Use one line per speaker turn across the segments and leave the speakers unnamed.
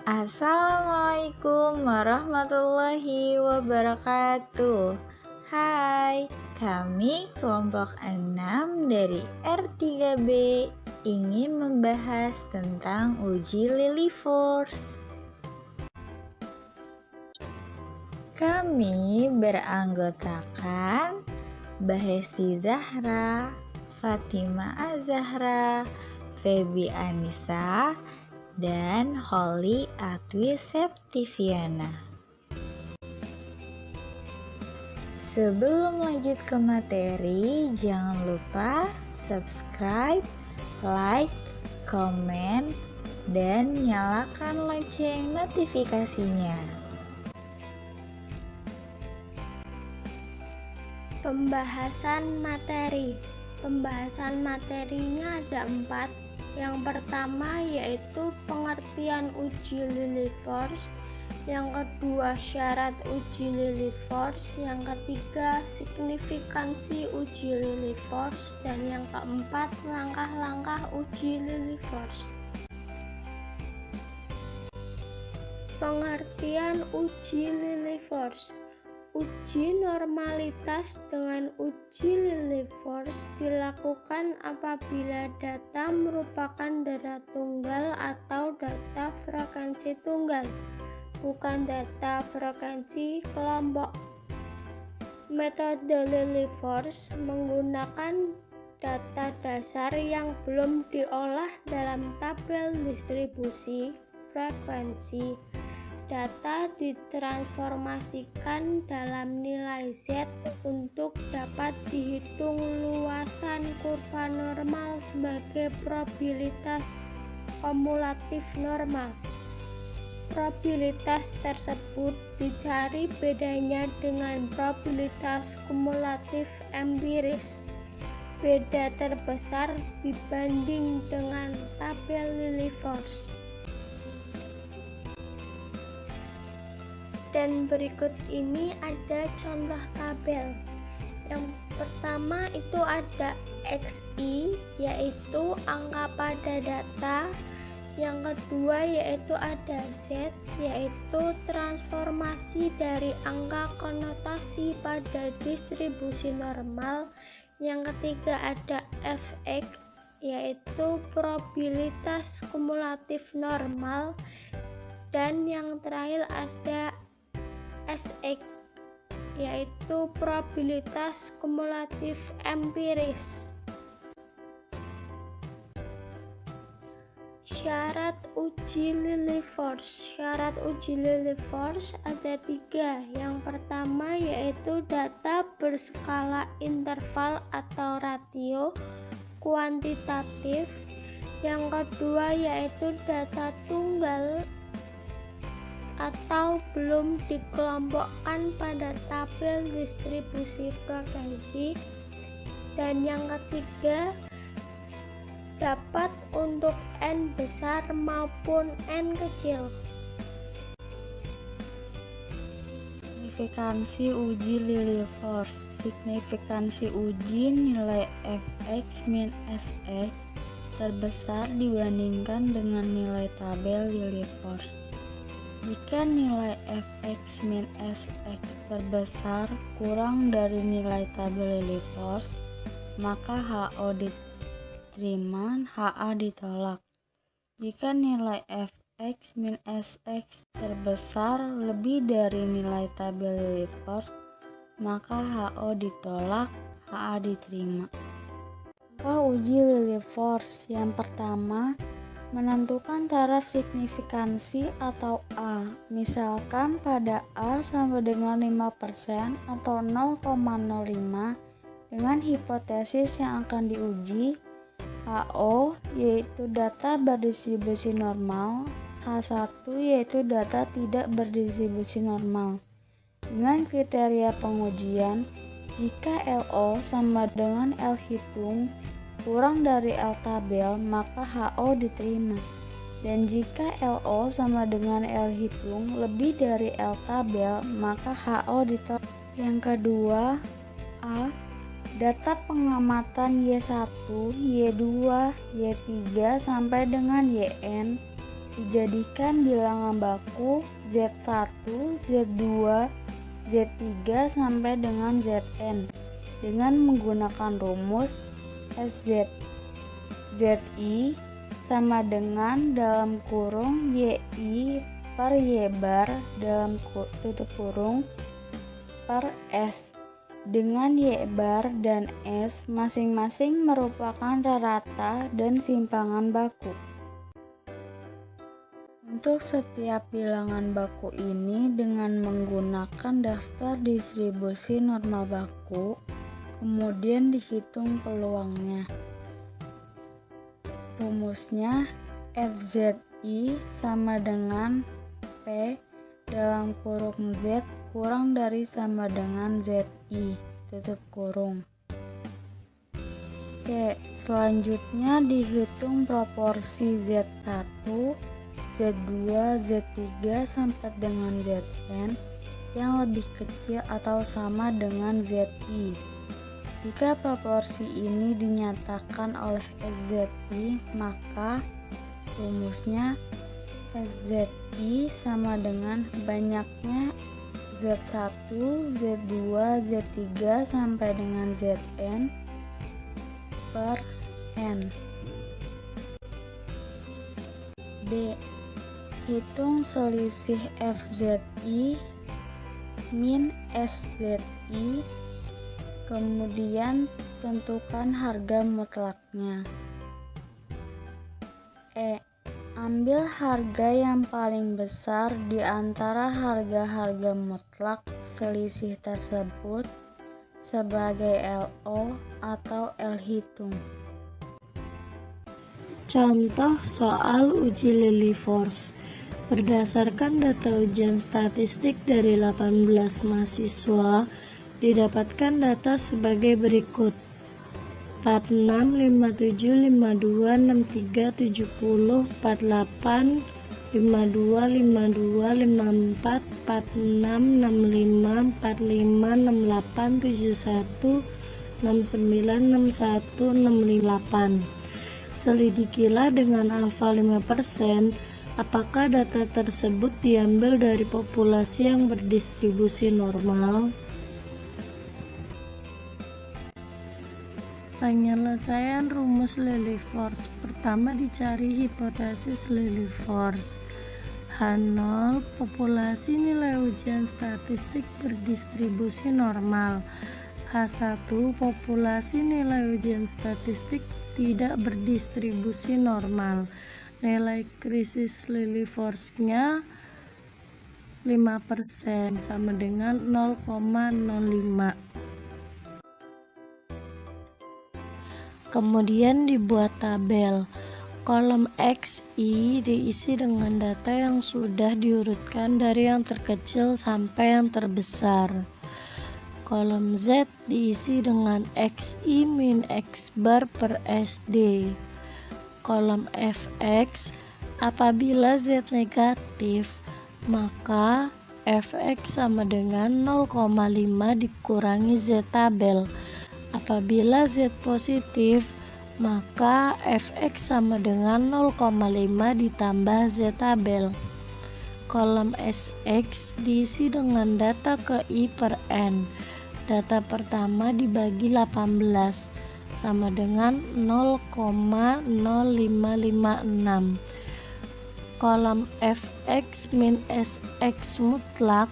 Assalamualaikum warahmatullahi wabarakatuh. Hai, kami kelompok 6 dari R3B ingin membahas tentang uji Lily Force. Kami beranggotakan Bahesti Zahra, Fatima Azahra, Febi Anissa, dan Holly Atwi Septiviana. Sebelum lanjut ke materi, jangan lupa subscribe, like, komen, dan nyalakan lonceng notifikasinya.
Pembahasan materi. Pembahasan materinya ada 4. Yang pertama yaitu pengertian uji Lily Force, yang kedua syarat uji Lily Force, yang ketiga signifikansi uji Lily Force, dan yang keempat langkah-langkah uji Lily Force. Pengertian uji Lily Force. Uji normalitas dengan uji Lily Force dilakukan apabila data merupakan data tunggal atau data frekuensi tunggal, bukan data frekuensi kelompok. Metode Lily Force menggunakan data dasar yang belum diolah dalam tabel distribusi frekuensi. Data ditransformasikan dalam nilai Z untuk dapat dihitung luasan kurva normal sebagai probabilitas kumulatif normal. Probabilitas tersebut dicari bedanya dengan probabilitas kumulatif empiris. Beda terbesar dibanding dengan tabel Lily Force. Dan berikut ini ada contoh tabel. Yang pertama itu ada XI, yaitu angka pada data. Yang kedua yaitu ada Z, yaitu transformasi dari angka konotasi pada distribusi normal. Yang ketiga ada Fx, yaitu probabilitas kumulatif normal. Dan yang terakhir ada Sx, yaitu probabilitas kumulatif empiris. Syarat uji Lily Force. Syarat uji Lily Force ada 3. Yang pertama yaitu data berskala interval atau ratio kuantitatif. Yang kedua yaitu data tunggal atau belum dikelompokkan pada tabel distribusi frekuensi. Dan yang ketiga dapat untuk N besar maupun N kecil.
Signifikansi uji Lily Force. Signifikansi uji nilai Fx min Sx terbesar dibandingkan dengan nilai tabel Lily Force. Jika nilai Fx min Sx terbesar kurang dari nilai tabel Lily Force, maka HO diterima, HA ditolak. Jika nilai Fx min Sx terbesar lebih dari nilai tabel Lily Force, maka HO ditolak, HA diterima. Langkah uji Lily Force. Yang pertama, menentukan taraf signifikansi atau A. Misalkan pada A sama dengan 5% atau 0,05 dengan hipotesis yang akan diuji. HO yaitu data berdistribusi normal, H1 yaitu data tidak berdistribusi normal. Dengan kriteria pengujian, jika LO sama dengan L hitung kurang dari L tabel, maka HO diterima. Dan jika LO sama dengan L hitung lebih dari L tabel, maka HO ditolak. Yang kedua, A. Data pengamatan Y1, Y2, Y3 sampai dengan YN dijadikan bilangan baku Z1, Z2, Z3 sampai dengan Zn dengan menggunakan rumus SZ. Zi sama dengan dalam kurung YI per Y bar dalam tutup kurung per S, dengan Y bar dan S masing-masing merupakan rata dan simpangan baku. Untuk setiap bilangan baku ini dengan menggunakan daftar distribusi normal baku, kemudian dihitung peluangnya. Rumusnya FZI sama dengan P dalam kurung Z kurang dari sama dengan ZI tutup kurung. C. Selanjutnya dihitung proporsi Z1, Z2, Z3 sampai dengan Zn yang lebih kecil atau sama dengan Zi. Jika proporsi ini dinyatakan oleh SZI, maka rumusnya SZI sama dengan banyaknya Z1, Z2, Z3 sampai dengan Zn per N. D. Hitung selisih FZI min SZI, kemudian tentukan harga mutlaknya. E. Ambil harga yang paling besar di antara harga-harga mutlak selisih tersebut sebagai LO atau L hitung.
Contoh soal uji Lilliefors. Berdasarkan data ujian statistik dari 18 mahasiswa, didapatkan data sebagai berikut: 46, 57, 52, 63, 70, 48, 52, 52, 54, 46, 65, 45, 68, 71, 69, 61, 68. Selidikilah dengan alfa 5%, apakah data tersebut diambil dari populasi yang berdistribusi normal? Penyelesaian rumus Lilliefors. Pertama, dicari hipotesis Lilliefors. H0 populasi nilai ujian statistik berdistribusi normal. H1 populasi nilai ujian statistik tidak berdistribusi normal. Nilai krisis Lilliefors-nya 5% sama dengan 0,05. Kemudian dibuat tabel. Kolom XI diisi dengan data yang sudah diurutkan dari yang terkecil sampai yang terbesar. Kolom Z diisi dengan XI min X bar per SD. Kolom Fx, apabila Z negatif, maka Fx sama dengan 0,5 dikurangi Z tabel. Apabila Z positif, maka Fx sama dengan 0,5 ditambah Z tabel. Kolom Sx diisi dengan data ke I per N. Data pertama dibagi 18 sama dengan 0,0556. Kolom Fx min Sx mutlak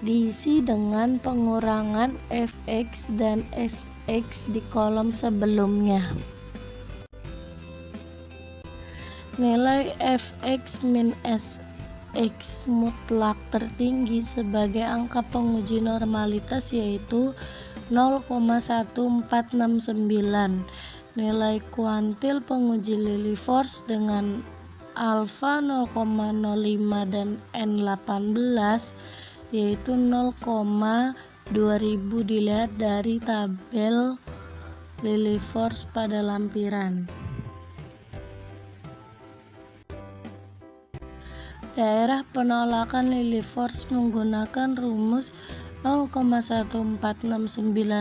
diisi dengan pengurangan Fx dan Sx di kolom sebelumnya. Nilai Fx min Sx mutlak tertinggi sebagai angka penguji normalitas yaitu 0,1469. Nilai kuantil penguji Lilliefors dengan alfa 0,05 dan N18 yaitu 0,2000 dilihat dari tabel Lilliefors pada lampiran. Daerah penolakan Lilliefors menggunakan rumus 0,1469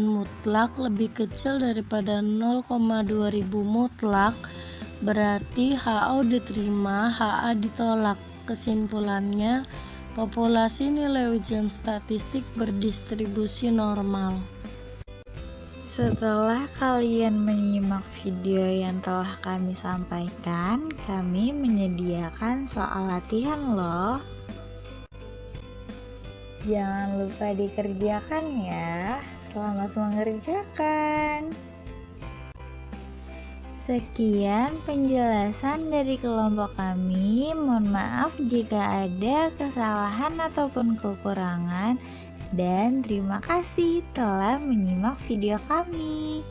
mutlak lebih kecil daripada 0,2000 mutlak, berarti HO diterima, HA ditolak. Kesimpulannya, populasi nilai ujian statistik berdistribusi normal.
Setelah kalian menyimak video yang telah kami sampaikan, kami menyediakan soal latihan loh. Jangan lupa dikerjakan ya. Selamat mengerjakan. Sekian penjelasan dari kelompok kami. Mohon maaf jika ada kesalahan ataupun kekurangan. Dan terima kasih telah menyimak video kami.